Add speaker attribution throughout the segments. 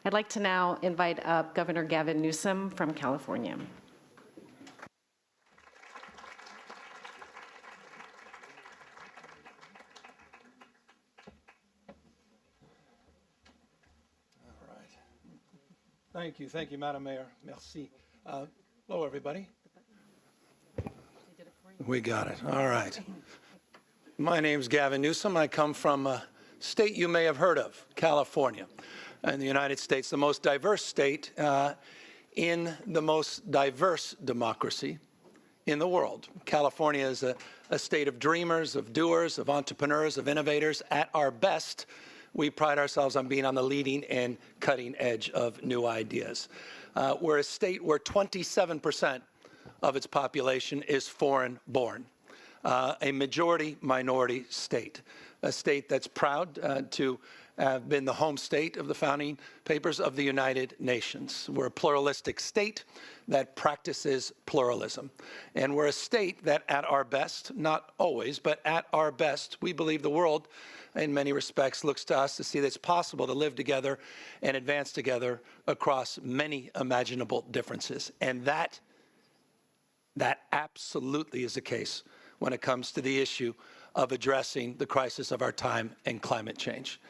Speaker 1: I'd like to now invite up Governor Gavin Newsom from California.
Speaker 2: Thank you, Madam Mayor. Merci. Hello, everybody. We got it. All right. My name's Gavin Newsom. I come from a state you may have heard of, California, in the United States, the most diverse state in the most diverse democracy in the world. California is a state of dreamers, of doers, of entrepreneurs, of innovators. At our best, we pride ourselves on being on the leading and cutting edge of new ideas. We're a state where 27% of its population is foreign-born, a majority-minority state, a state that's proud to have been the home state of the founding papers of the United Nations. We're a pluralistic state that practices pluralism. And we're a state that at our best, not always, but at our best, we believe the world in many respects looks to us to see that it's possible to live together and advance together across many imaginable differences. And that absolutely is the case when it comes to the issue of addressing the crisis of our time and climate change.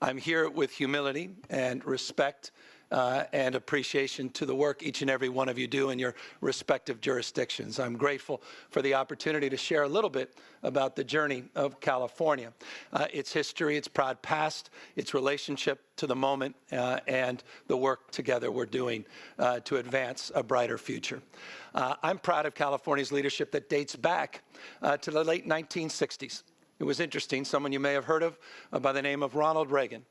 Speaker 2: I'm here with humility and respect and appreciation to the work each and every one of you do in your respective jurisdictions. I'm grateful for the opportunity to share a little bit about the journey of California, its history, its proud past, its relationship to the moment, and the work together we're doing to advance a brighter future. I'm proud of California's leadership that dates back to the late 1960s. It was interesting, someone you may have heard of by the name of Ronald Reagan.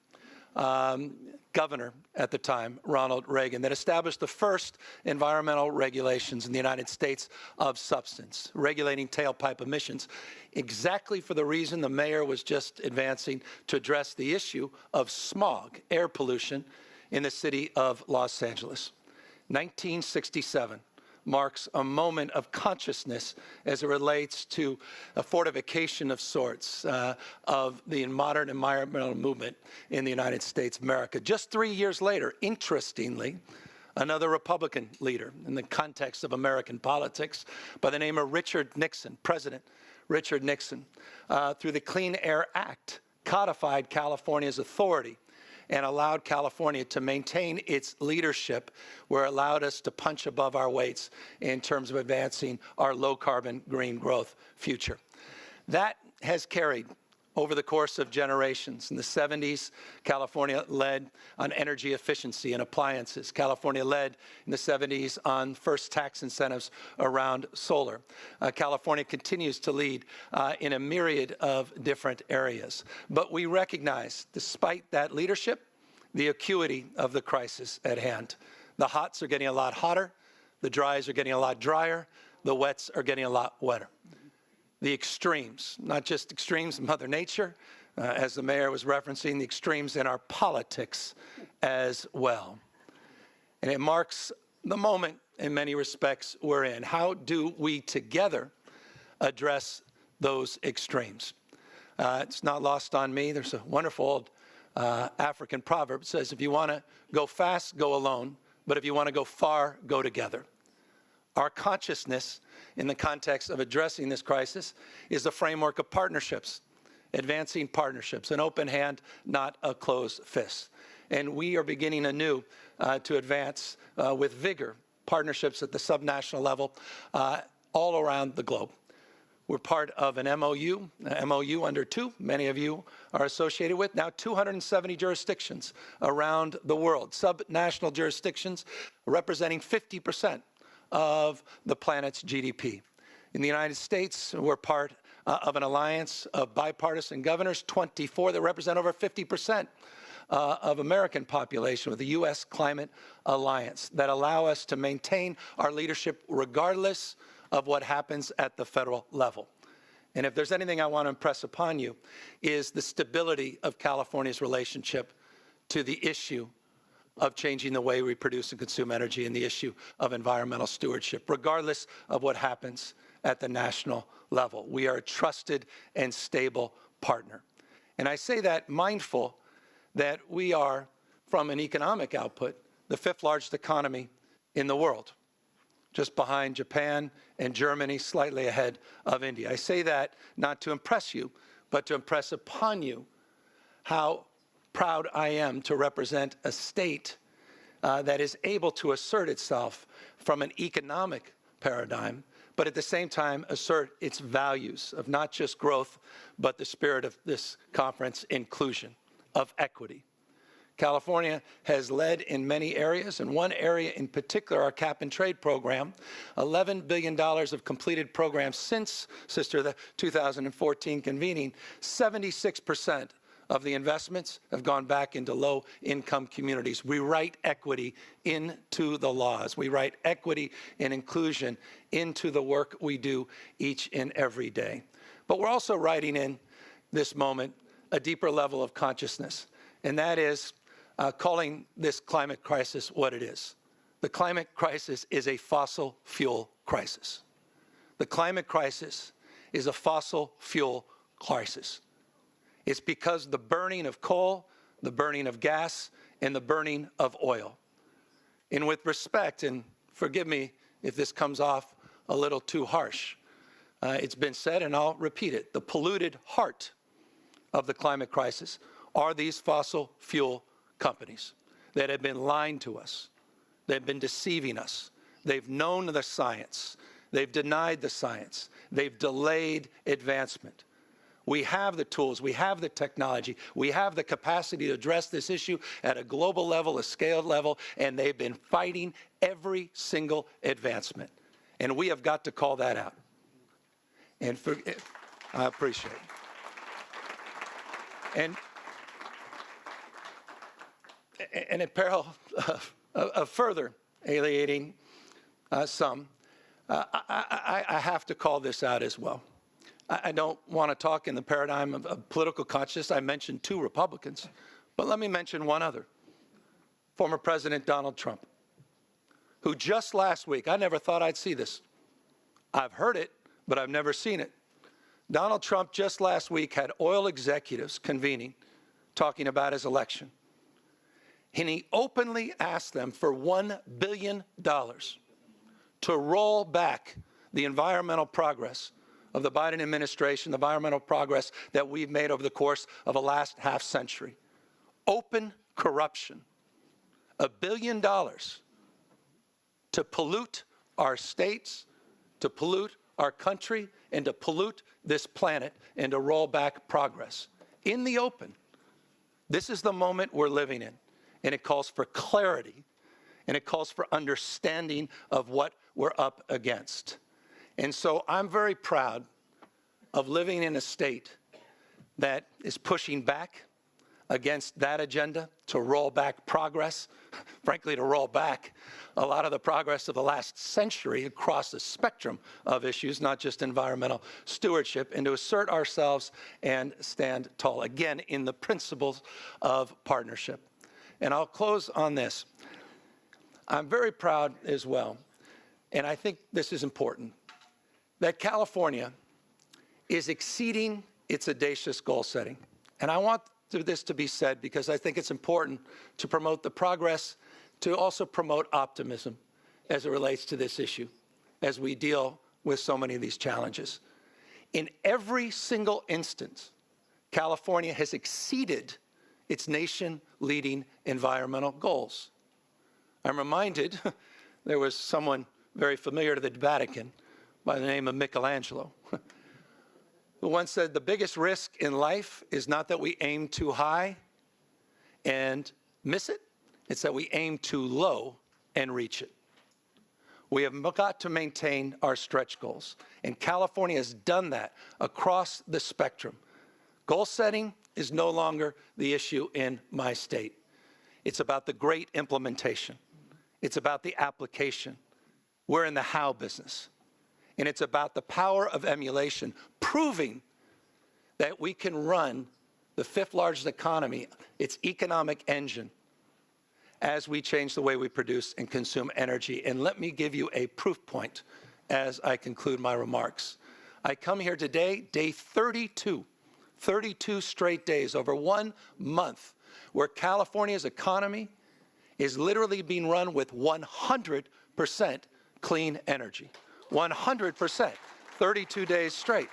Speaker 2: Governor at the time, Ronald Reagan, that established the first environmental regulations in the United States of substance, regulating tailpipe emissions, exactly for the reason the mayor was just advancing to address the issue of smog, air pollution, in the city of Los Angeles. 1967 marks a moment of consciousness as it relates to a fortification of sorts of the modern environmental movement in the United States of America. Just 3 years later, interestingly, another Republican leader in the context of American politics by the name of Richard Nixon, President Richard Nixon, through the Clean Air Act, codified California's authority and allowed California to maintain its leadership, where it allowed us to punch above our weights in terms of advancing our low-carbon green growth future. That has carried over the course of generations. In the 70s, California led on energy efficiency and appliances. California led in the 70s on first tax incentives around solar. California continues to lead in a myriad of different areas. But we recognize, despite that leadership, the acuity of the crisis at hand. The hots are getting a lot hotter. The dries are getting a lot drier. The wets are getting a lot wetter. The extremes, not just extremes in Mother Nature, as the mayor was referencing, the extremes in our politics as well. And it marks the moment, in many respects, we're in. How do we together address those extremes? It's not lost on me. There's a wonderful old African proverb that says, if you want to go fast, go alone, but if you want to go far, go together. Our consciousness in the context of addressing this crisis is the framework of partnerships, advancing partnerships, an open hand, not a closed fist. And we are beginning anew to advance with vigor partnerships at the subnational level all around the globe. We're part of an MOU under 2, many of you are associated with, now 270 jurisdictions around the world, subnational jurisdictions representing 50% of the planet's GDP. In the United States, we're part of an alliance of bipartisan governors, 24 that represent over 50% of American population, with the U.S. Climate Alliance, that allow us to maintain our leadership regardless of what happens at the federal level. And if there's anything I want to impress upon you, is the stability of California's relationship to the issue of changing the way we produce and consume energy and the issue of environmental stewardship, regardless of what happens at the national level. We are a trusted and stable partner. And I say that mindful that we are from an economic output, the fifth largest economy in the world, just behind Japan and Germany, slightly ahead of India. I say that not to impress you, but to impress upon you how proud I am to represent a state that is able to assert itself from an economic paradigm, but at the same time assert its values of not just growth, but the spirit of this conference, inclusion, of equity. California has led in many areas, and one area in particular, our cap and trade program, $11 billion of completed programs since, Sister, the 2014 convening, 76% of the investments have gone back into low-income communities. We write equity into the laws. We write equity and inclusion into the work we do each and every day. But we're also writing in this moment a deeper level of consciousness, and that is calling this climate crisis what it is. The climate crisis is a fossil fuel crisis. The climate crisis is a fossil fuel crisis. It's because the burning of coal, the burning of gas, and the burning of oil. And with respect, and forgive me if this comes off a little too harsh, it's been said, and I'll repeat it, the polluted heart of the climate crisis are these fossil fuel companies that have been lying to us. They've been deceiving us. They've known the science. They've denied the science. They've delayed advancement. We have the tools, we have the technology, we have the capacity to address this issue at a global level, a scaled level, and they've been fighting every single advancement. And we have got to call that out. And I appreciate it. And at peril of further alienating some, I have to call this out as well. I don't want to talk in the paradigm of political consciousness. I mentioned 2 Republicans, but let me mention one other. Former President Donald Trump, who just last week, I never thought I'd see this. I've heard it, but I've never seen it. Donald Trump just last week had oil executives convening, talking about his election. And he openly asked them for $1 billion to roll back the environmental progress of the Biden administration, the environmental progress that we've made over the course of the last half century. Open corruption. $1 billion to pollute our states, to pollute our country, and to pollute this planet, and to roll back progress. In the open. This is the moment we're living in, and it calls for clarity, and it calls for understanding of what we're up against. And so I'm very proud of living in a state that is pushing back against that agenda to roll back progress, frankly, to roll back a lot of the progress of the last century across the spectrum of issues, not just environmental stewardship, and to assert ourselves and stand tall, again, in the principles of partnership. And I'll close on this. I'm very proud as well, and I think this is important, that California is exceeding its audacious goal setting. And I want this to be said because I think it's important to promote the progress, to also promote optimism as it relates to this issue, as we deal with so many of these challenges. In every single instance, California has exceeded its nation-leading environmental goals. I'm reminded there was someone very familiar to the Vatican by the name of Michelangelo, who once said, the biggest risk in life is not that we aim too high and miss it, it's that we aim too low and reach it. We have got to maintain our stretch goals, and California has done that across the spectrum. Goal setting is no longer the issue in my state. It's about the great implementation. It's about the application. We're in the how business. And it's about the power of emulation, proving that we can run the fifth largest economy, its economic engine, as we change the way we produce and consume energy. And let me give you a proof point as I conclude my remarks. I come here today, day 32 straight days, over 1 month where California's economy is literally being run with 100% clean energy. 100%, 32 days straight,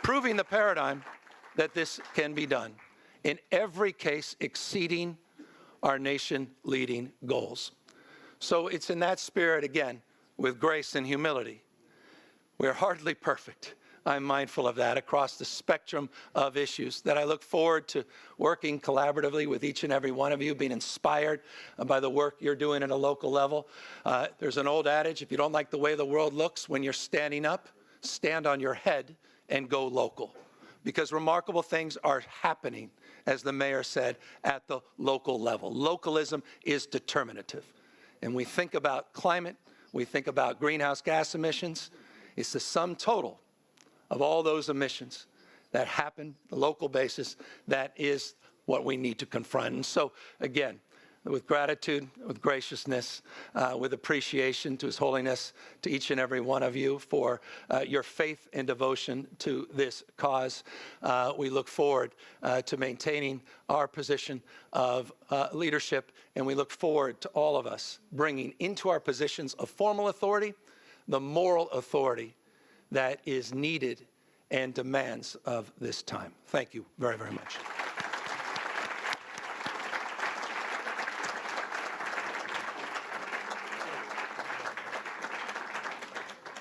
Speaker 2: proving the paradigm that this can be done. In every case, exceeding our nation-leading goals. So it's in that spirit, again, with grace and humility. We're hardly perfect. I'm mindful of that across the spectrum of issues, that I look forward to working collaboratively with each and every one of you, being inspired by the work you're doing at a local level. There's an old adage, if you don't like the way the world looks when you're standing up, stand on your head and go local. Because remarkable things are happening, as the mayor said, at the local level. Localism is determinative. And we think about climate, we think about greenhouse gas emissions. It's the sum total of all those emissions that happen, the local basis, that is what we need to confront. And so, again, with gratitude, with graciousness, with appreciation to His Holiness, to each and every one of you for your faith and devotion to this cause. We look forward to maintaining our position of leadership, and we look forward to all of us bringing into our positions of formal authority the moral authority that is needed and demands of this time. Thank you very, very much.